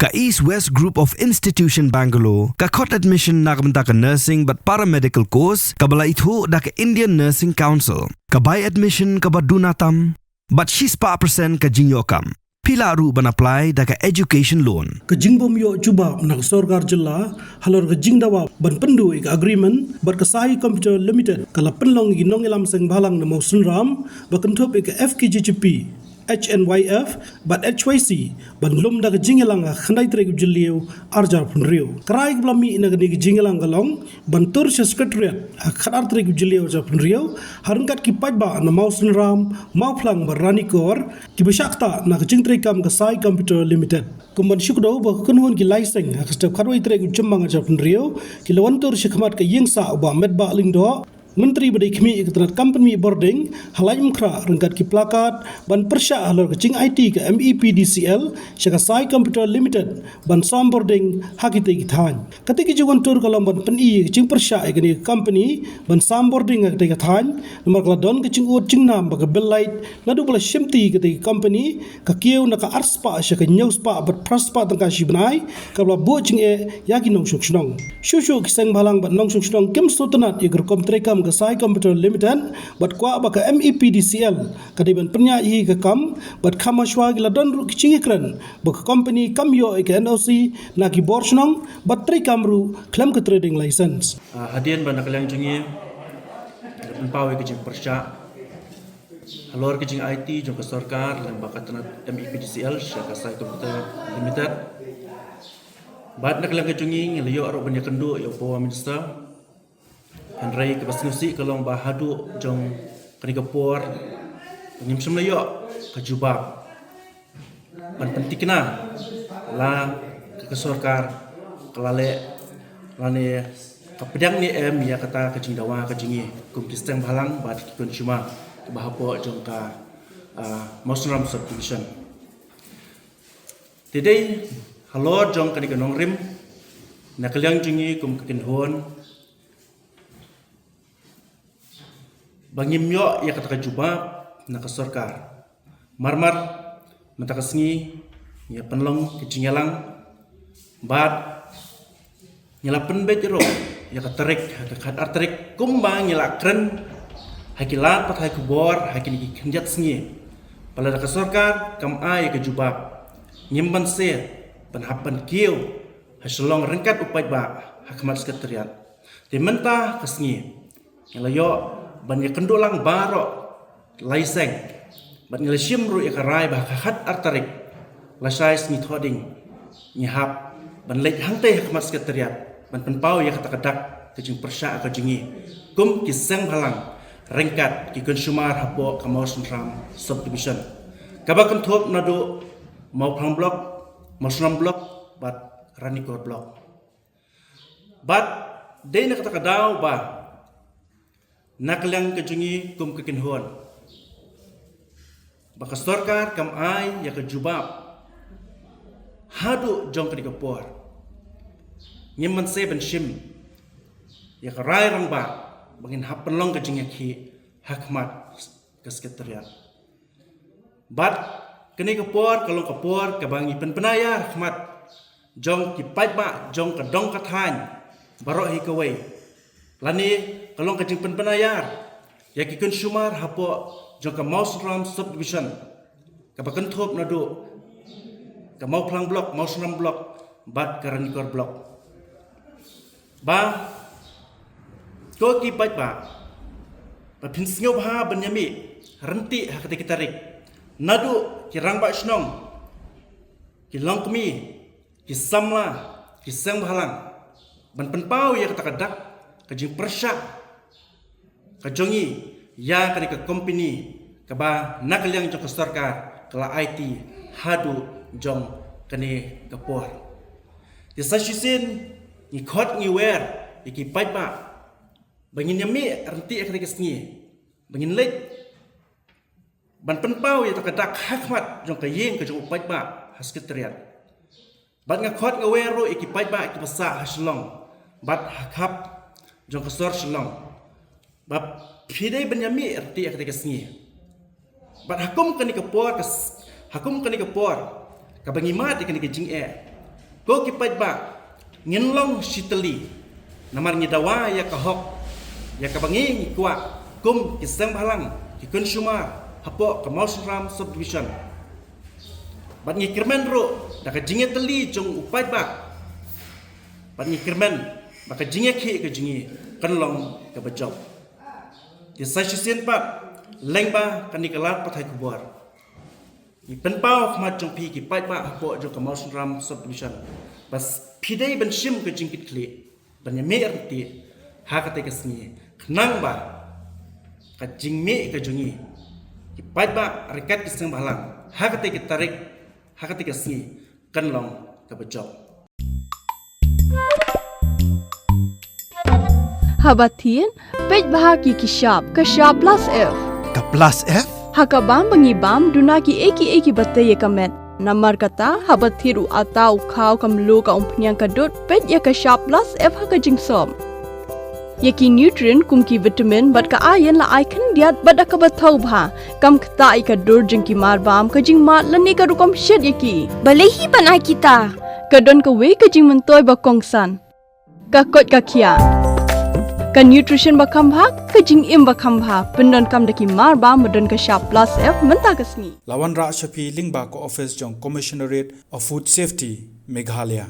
Ka East West Group of Institution Bangalore, ka khot admission na kamenta ka nursing but paramedical course, ka bala itho da ka Indian Nursing Council, ka buy admission ka badunatam, but she's pa percent ka jingyokam. Pila ru ban apply da ka education loan. Ka jingbom yo cuba nak sorgar jilla, halor ka jingdawa ban pendu ik agreement, bar ka Sahi Computer Limited, kala penlong ginong ilam seng balang na mausun ram, bakan top ik FKGGP. HNYF but HYC ban lum da jingelang khandai trek jilio arjar pun rio krai blami ina gani jingelang galong ban tur secretariat khadar trek jilio arjar pun rio harangkat ki pajba na mausun ram mauplang barani kor ki besakta na jing trekam ka Sai Computer Limited kumban syukdo ba kunhun ki license ha step khadwai trek jemmang arjar pun rio ki lawan tur shikmat ka yengsa ba medba lingdo Menteri Badai Kemi Ikutrat Company Boarding halai mkra rengkat ki plakat ban persya halor kecing IT ke MEPDCL syaka Sai Computer Limited ban som boarding hakite kithan ketika juwan tur kalam ban peni kecing persya ikani company ban som boarding hakite kithan nomor kladon kecing ut cingnam baga bell light ngadu bala shimti ketika company ka kieu na ka arspa syaka nyauspa bat praspa tangka shibnai ka bala bo cing yaki nong shukshong shushu kisang balang ban nong shukshong kem sotanat igur komtrekam ka Sai Computer Limited bat kwa baka MEPDCL kadiban penya hi ka kam bat khama shwa gila don ru kicing ikran baka company kam yo ik NOC na ki borsnong bat tri kamru klem ke trading license hadian ban nakaliang jungi pawe kicing persya halor kicing IT jong ka sarkar lan baka tanat MEPDCL syaka Sai Computer Limited bat nakaliang jungi ngeliyo aro banya kendu yo Bawa Minister Andrei ke basnusi kalong bahadu jong kani kapor ngim semlayo ke jubab ban pentikna la ke sorkar kelale lane kapedang ni ya kata kecing dawa kejingi kum kristeng balang bat consumer ke bahapo jong ka Mosram subdivision today halor jong kani kanong rim nakaliang jingi kum kekinhon bangimyo ya kata jubab nak sorkar marmar mentakasngi ya penlong kecinggalang bat nyalapen bejero ya katarik hakat artarik kumbang nyalakren hakilat pat hakubor hakini kenjat sngi pala nak sorkar kam ai ke jubab nyimban se penhapan kieu haselong rengkat upai ba hakmat sekretariat di mentah kesngi nyalayo banyak kendolang baro laiseng ban ngeleshim ru ikarai bah khat artarik lasai sngi thoding nyihap ban lek hangte hakmat sekretariat ban penpau ya kata-kadak kejing persya ka jingi kum kiseng halang rengkat ki consumer hapo kamos ram subdivision kabakam thop nado mau phang block mosram block bat ranikor block bat deina kata-kadau ba naklang kejungi kum kekinhon baka sorkar kam ai ya kejubab hadu jong kedi kapor nyimman se ben shim ya karai rang ba bangin hapen long kejungi ki hakmat ke sekretariat bat keni kapor kalong kapor kabangi penayar hakmat jong ki pajba jong kadong kathan baro hi kawai lani kalong kecing penayar ya ki consumer hapo jong ka Mosram subdivision ka bakan thop nado ka mau plang block Mosram block bat karanikor block ba ko ki bat ba pin sngob ha banyami renti ha kata kitarik nado ki rang ba snong ki long kmi ki samla ki sang balang ban penpau ya kata kadak kajing persya kajongi ya kani ke company kaba nakaliang jong sarkar kala IT hadu jong kani kapor di sashisin ni khot ni wer iki paiba bangin yami renti akati kesni bangin lek ban penpau ya takadak hakmat jong kayeng ke jong paiba sekretariat bat ngakhot ngawero iki paiba iki pasa haslong bat hakap jong kesor shlong bab pidai benyami erti akati kesni bat hakum kani kapor hakum kani kapor kabangimat ikani kejing Ko kipat ba nginlong shitali namar ngidawa ya kahok ya kabangi kwa kum kisang balang ki consumer hapo Kamosun Ram subdivision bat ngikirmen ro daka jinge tali jong upai ba bat ngikirmen baka jinge ki ke jinge kanlong ka bajok ki sasisen pa lengba kanikalat pathai kubar i penpau khmat jong pi ki pai ba hapo jong Kamosun Ram subdivision bas pidai ban shim ke jingkit kli ban ya me arti hakate kasni khnang ba ka jingme ka jungi ki pai ba rekat kisang balang hakate ki tarik hakate kasni kanlong ka bajok Habatin pej bahagi kishap plus F Ka plus F? hakabam bangibam dunaki eki batte ye kamet namar kata habathiru atau khau kamlu ka umpnyang kadut pej ya kishap plus F haka jingsom yaki nutrient kumki vitamin bat ka iron la icon diat bada ka bathau bha kam khta ka dur jingki marbam ka jingma lani ka rukom shed yaki balehi banai kita kadon ka we ka jing mentoy ba kongsan ka kot ka kia ka nutrition ba khambha ka jing im ba khambha pendon kam daki marba modon ka sharp plus F menta kasni Lawan Ra Shafi Lingba ko office jong Commissionerate of Food Safety Meghalaya